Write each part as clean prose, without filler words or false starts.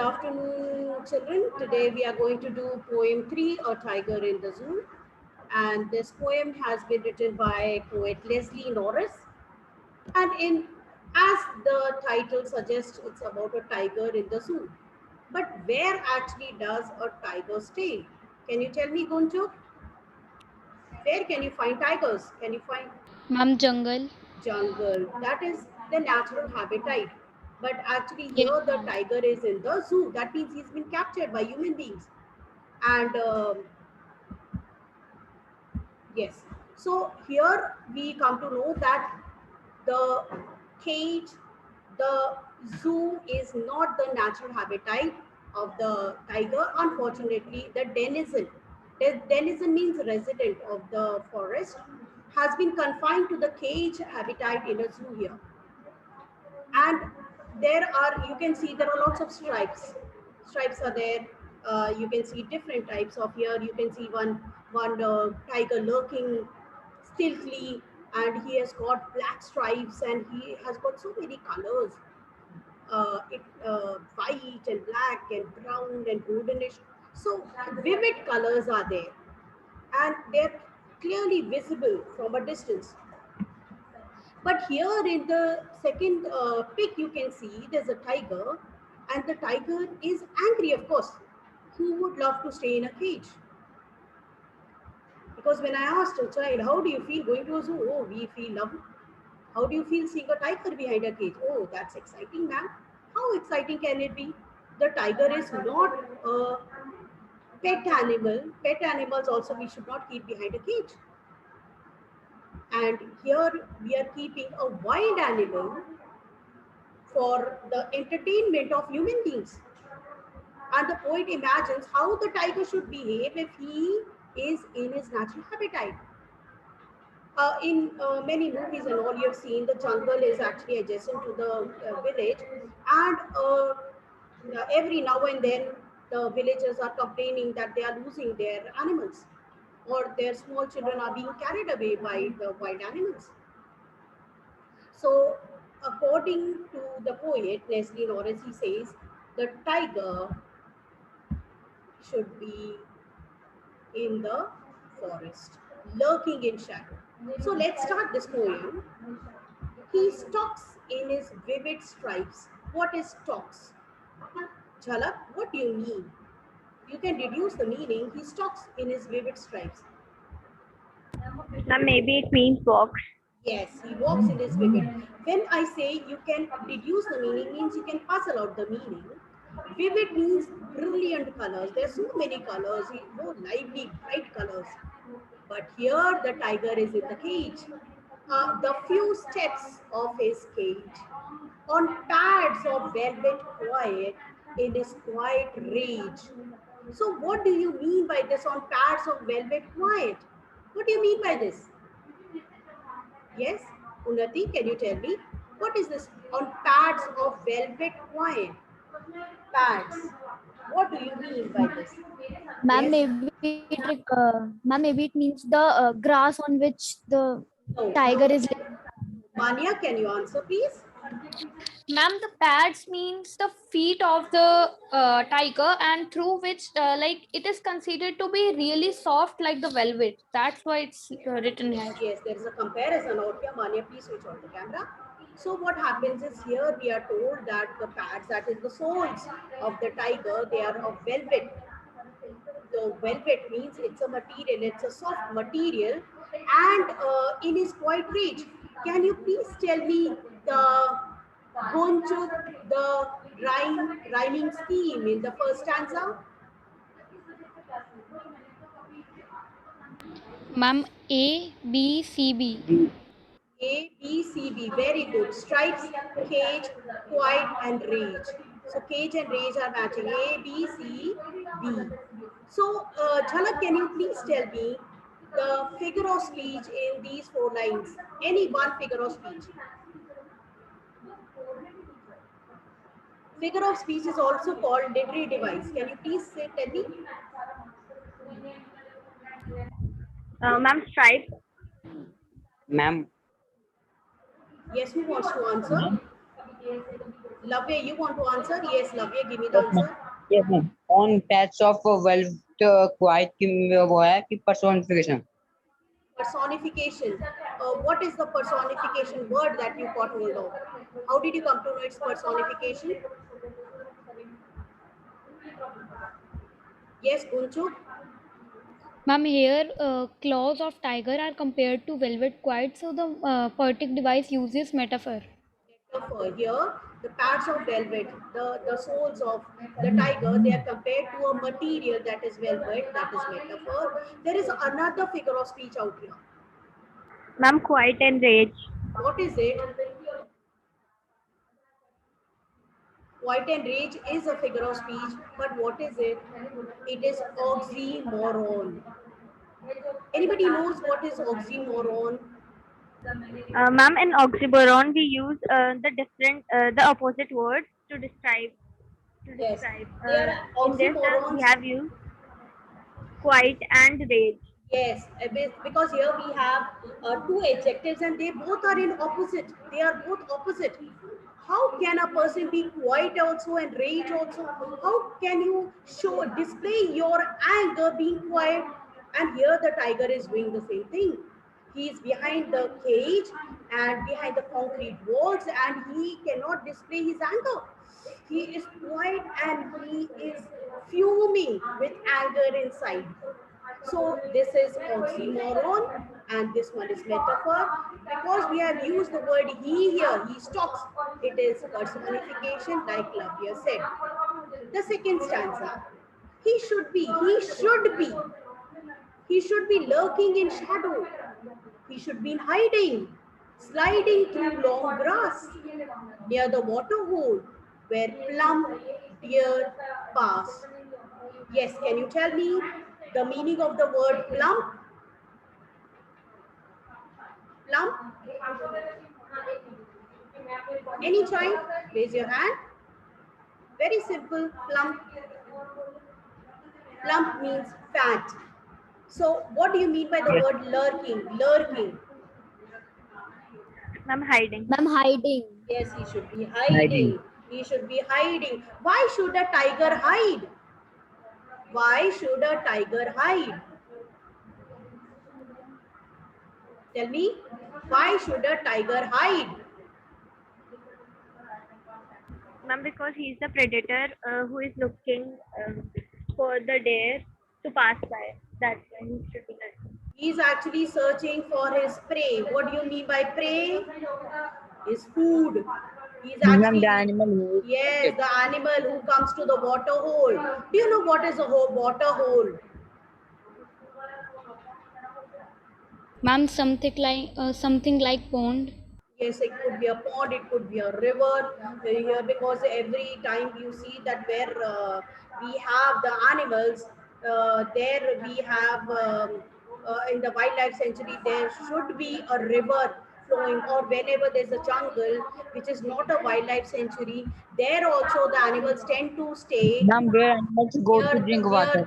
afternoon, children. Today we are going to do poem 3, A Tiger in the Zoo. And this poem has been written by poet Leslie Norris. And as the title suggests, it's about a tiger in the zoo. But where actually does a tiger stay? Can you tell me, Gunju? Where can you find tigers? Can you find Ma'am, jungle. jungle? That is the natural habitat. But actually, Yes, here the ma'am. tiger is in the zoo. That means he's been captured by human beings. And yes, so here we come to know that the cage, the zoo is not the natural habitat of the tiger. Unfortunately, the denizen means resident of the forest, has been confined to the cage habitat in a zoo here. And you can see there are lots of stripes are there. You can see different types of here. You can see one tiger lurking stealthily, and he has got black stripes, and he has got so many colors, white and black and brown and goldenish. So vivid colors are there, and they're clearly visible from a distance. But here in the second pic, you can see there's a tiger, and the tiger is angry, of course. Who would love to stay in a cage? Because when I asked a child, how do you feel going to a zoo? Oh, we feel love. How do you feel seeing a tiger behind a cage? Oh, that's exciting, ma'am. How exciting can it be? The tiger is not a pet animal. Pet animals also we should not keep behind a cage. And here we are keeping a wild animal for the entertainment of human beings. And the poet imagines how the tiger should behave if he is in his natural habitat. In many movies and all you have seen, the jungle is actually adjacent to the village, and every now and then the villagers are complaining that they are losing their animals, or their small children are being carried away by the wild animals. So, according to the poet Leslie Norris, he says the tiger should be in the forest, lurking in shadow. So, let's start this poem. He stalks in his vivid stripes. What is stalks? Jhalak, what do you mean? You can deduce the meaning. He stalks in his vivid stripes. Ma'am, maybe it means box. Yes, he walks in his vivid. When I say you can deduce the meaning, means you can puzzle out the meaning. Vivid means brilliant colors. There are so many colors, lively, bright colors. But here the tiger is in the cage. The few steps of his cage on pads of velvet quiet in his quiet rage. So, what do you mean by this on pads of velvet quiet? What do you mean by this? Yes, Unnati, can you tell me? What is this on pads of velvet quiet? Pads. What do you mean by this? Ma'am, Yes, maybe it means the grass on which the no. tiger is. Mania, can you answer, please? Ma'am, the pads means the feet of the tiger, and through which like it is considered to be really soft like the velvet. That's why it's written here. Yes, there is a comparison out here. Mania, please switch on the camera. So what happens is here we are told that the pads, that is the soles of the tiger, they are of velvet. The velvet means it's a material, it's a soft material, and in his quiet reach. Can you please tell me the Gonchuk, the rhyming scheme in the first stanza? Ma'am, A, B, C, B. A, B, C, B. Very good. Stripes, cage, quiet, and rage. So cage and rage are matching. A, B, C, B. So, Jhalak, can you please tell me the figure of speech in these four lines? Any one figure of speech. Figure of speech is also called literary device. Can you please tell me? Ma'am, stripe. Ma'am, Yes, who wants to answer? Lavya, you want to answer? Yes, Lavya, give me the Yes, ma'am. answer. Yes, ma'am. On patch of velvet quiet की वो है कि personification. Personification. What is the personification word that you got hold of? How did you come to know its personification? Yes, Gunchu. Ma'am, here claws of tiger are compared to velvet quiet, so the poetic device uses metaphor. Metaphor. Here, the pads of velvet, the soles of the tiger, they are compared to a material that is velvet, that is metaphor. There is another figure of speech out here. Ma'am, quiet and rage. What is it? Quiet and rage is a figure of speech, but what is it? It is oxymoron. Anybody knows what is oxymoron? Ma'am, in oxymoron, we use the opposite words to describe. Yes, they are In this sense, we oxymorons. have used quiet and rage. Yes, because here we have two adjectives and they both are in opposite. They are both opposite. How can a person be quiet also and rage also? How can you display your anger being quiet? And here the tiger is doing the same thing. He is behind the cage and behind the concrete walls and he cannot display his anger. He is quiet and he is fuming with anger inside. So this is oxymoron and this one is metaphor. Because we have used the word he here, he stops. It is personification like Lavya said. The second stanza. He should be lurking in shadow. He should be in hiding, sliding through long grass near the water hole where plump deer pass. Yes, can you tell me the meaning of the word plump? Plump? Any child? Raise your hand. Very simple. Plump. Plump means fat. So what do you mean by the Yes. word lurking? Lurking. Ma'am, hiding. Ma'am, hiding. Yes, he should be hiding. Hiding. He should be hiding. Why should a tiger hide? Why should a tiger hide? Tell me, why should a tiger hide? Ma'am, because he is the predator who is looking for the deer to pass by. That's why he should be hiding. He is actually searching for his prey. What do you mean by prey? His food. He is Ma'am, actually the animal who yes, the animal who comes to the water hole. Do you know what is a water hole? Ma'am, something like pond. Yes, it could be a pond, it could be a river. Here, because every time you see that where we have the animals, there we have in the wildlife sanctuary, there should be a river flowing, or whenever there's a jungle, which is not a wildlife sanctuary, there also the animals tend to stay ma'am, where animals go to drink water.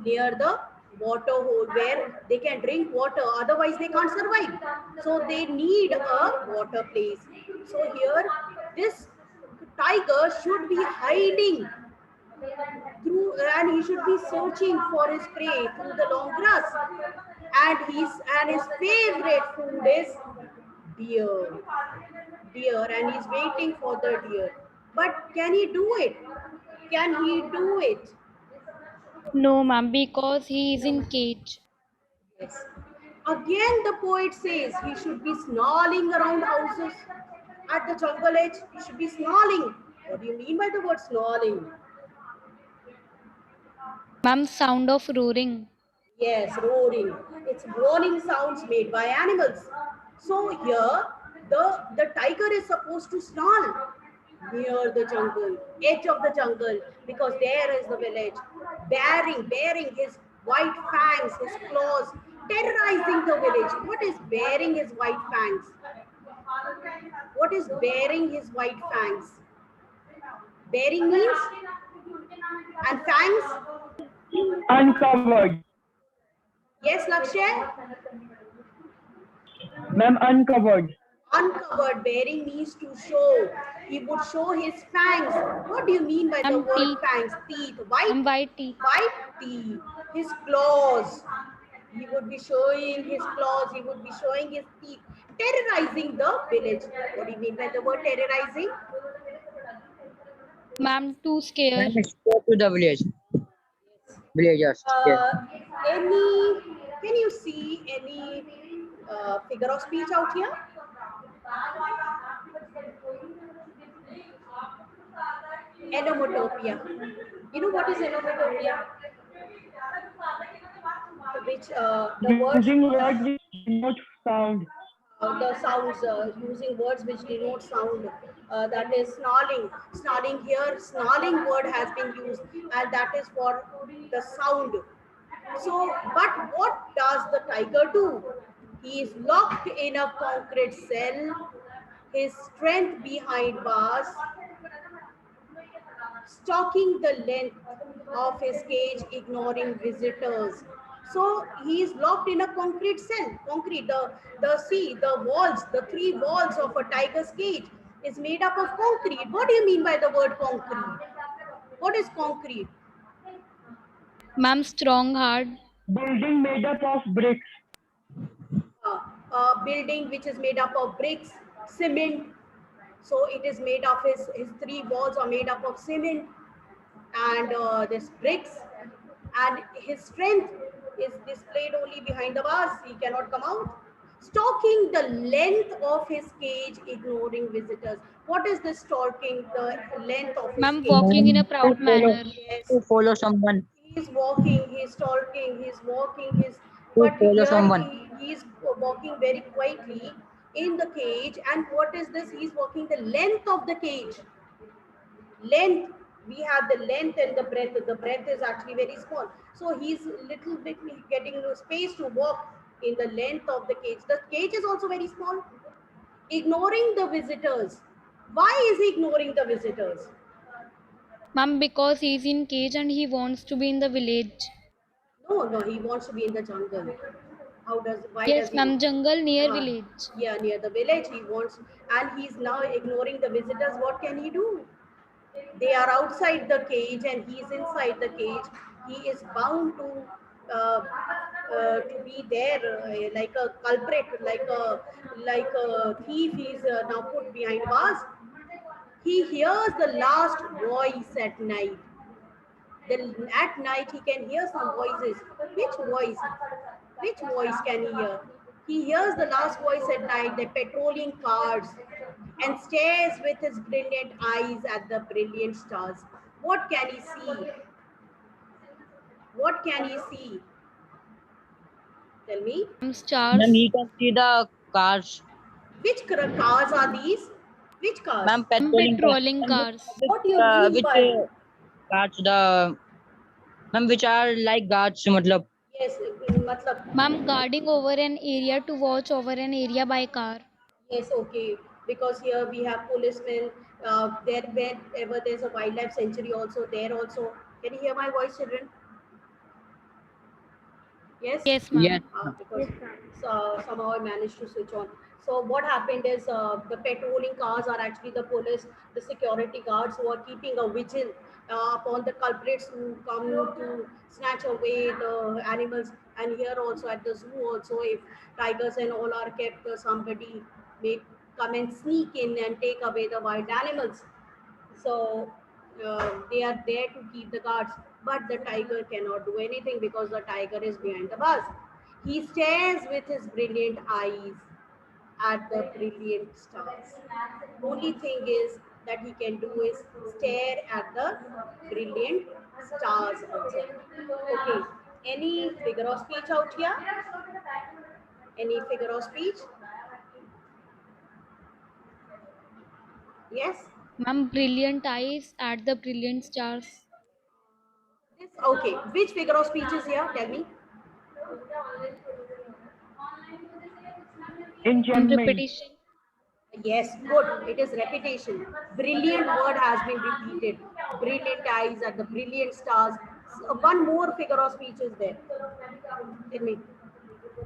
near the water hole where they can drink water, otherwise they can't survive, so they need a water place. So here this tiger should be hiding through and he should be searching for his prey through the long grass, and his favorite food is deer, and he's waiting for the deer. But can he do it? Can he do it? No, ma'am, because he is in cage. Yes. Again, the poet says he should be snarling around houses at the jungle edge. He should be snarling. What do you mean by the word snarling? Ma'am, sound of roaring. Yes, roaring. It's warning sounds made by animals. So here, the tiger is supposed to snarl near the jungle, edge of the jungle, because there is the village, baring his white fangs, his claws, terrorizing the village. What is baring his white fangs? What is baring his white fangs? Baring means, and fangs? Uncovered. Yes, Lakshay? Ma'am, uncovered. Uncovered, bearing means to show. He would show his fangs. What do you mean by the word Teeth. fangs? Teeth. White, White teeth. white teeth. His claws. He would be showing his claws. He would be showing his teeth. Terrorizing the village. What do you mean by the word terrorizing? Ma'am, too scared. Ma'am, escape to the village. Villagers. Yes. Any? Can you see any figure of speech out here? Enomatopia. You know what is enomatopia? Which the words, Using words which denote sound. the sounds, using words which denote sound. That is snarling. Snarling here, snarling word has been used, and that is for the sound. So, but what does the tiger do? He is locked in a concrete cell. His strength behind bars, stalking the length of his cage, ignoring visitors. So he is locked in a concrete cell. Concrete, the walls, the three walls of a tiger's cage is made up of concrete. What do you mean by the word concrete? What is concrete? Ma'am, strong, hard. Building made up of bricks. A building which is made up of bricks, cement. So it is made of his three walls are made up of cement and this bricks, and his strength is displayed only behind the bars. He cannot come out. Stalking the length of his cage, ignoring visitors. What is this stalking the length of his Ma'am, cage? walking in a Ma'am, proud manner. Yes, to follow someone. he's walking, he's stalking, he's walking, his. To But follow here someone. he is walking very quietly in the cage. And what is this? He's walking the length of the cage. Length, we have the length and the breadth. The breadth is actually very small, so he's little bit getting no space to walk in the length of the cage. The cage is also very small. Ignoring the visitors. Why is he ignoring the visitors? Ma'am, because he's in cage and he wants to be in the village. No, he wants to be in the jungle. Why does Yes, he ma'am, jungle near uh, village. yeah, near the village he wants, and he's now ignoring the visitors. What can he do? They are outside the cage and he is inside the cage. He is bound to be there, like a culprit, like a thief. He is now put behind bars. He hears the last voice at night. Then at night he can hear some voices. Which voice? Which voice can he hear? He hears the last voice at night, the patrolling cars, and stares with his brilliant eyes at the brilliant stars. What can he see? What can he see? Tell me. Ma'am, Ma'am, stars. he can see the cars. Which cars are these? Which cars? Ma'am, Ma'am, patrolling cars. patrolling Ma'am, cars. What do you mean which by? cars the ma'am which are like guards matlab. Yes, matlab. Ma'am, guarding over an area to watch over an area by car. Yes, okay. Because here we have policemen. There, wherever there's a wildlife sanctuary, also there also. Can you hear my voice, children? Yes. Yes, Yes. ma'am. Because somehow I managed to switch on. So what happened is the patrolling cars are actually the police, the security guards who are keeping a vigil upon the culprits who come to snatch away the animals. And here also at the zoo also, if tigers and all are kept, somebody may come and sneak in and take away the wild animals. So they are there to keep the guards, but the tiger cannot do anything because the tiger is behind the bars. He stares with his brilliant eyes at the brilliant stars. Only thing is that he can do is stare at the brilliant stars outside. Okay, any figure of speech out here? Any figure of speech? Yes. Ma'am, brilliant eyes at the brilliant stars. This, okay. Which figure of speech is here? Tell me. Ma'am, Enchantment. repetition. Yes, good. It is repetition. Brilliant word has been repeated. Brilliant eyes at the brilliant stars. So one more figure of speech is there. Tell me.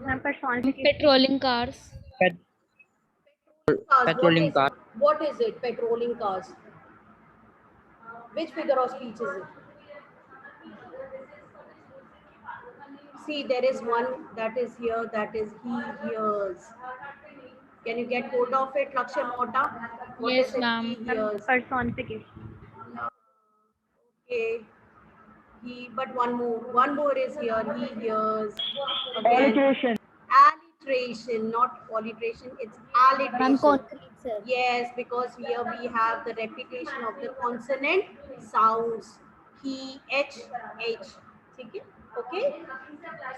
Ma'am, personification. Patrolling cars. Cars, Petroleum car. What is it? Petrolling cars. Which figure of speech is it? See, there is one that is here, that is he hears. Can you get hold of it, Lakshan Mota? What Yes, is it? ma'am. He hears. Personification. Okay. He, but one more is here. He hears. Again, Alliteration. alliteration, not alliteration. It's Ma'am, alliteration. concrete, sir. Yes, because here we have the repetition of the consonant sounds. He, H, H. Okay. Okay.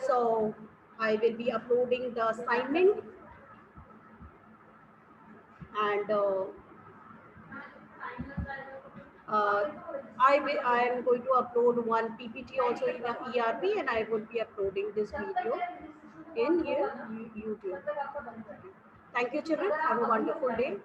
So I will be uploading the assignment, and I am going to upload one PPT also in the ERP, and I will be uploading this video in here YouTube. Thank you, children. Have a wonderful day.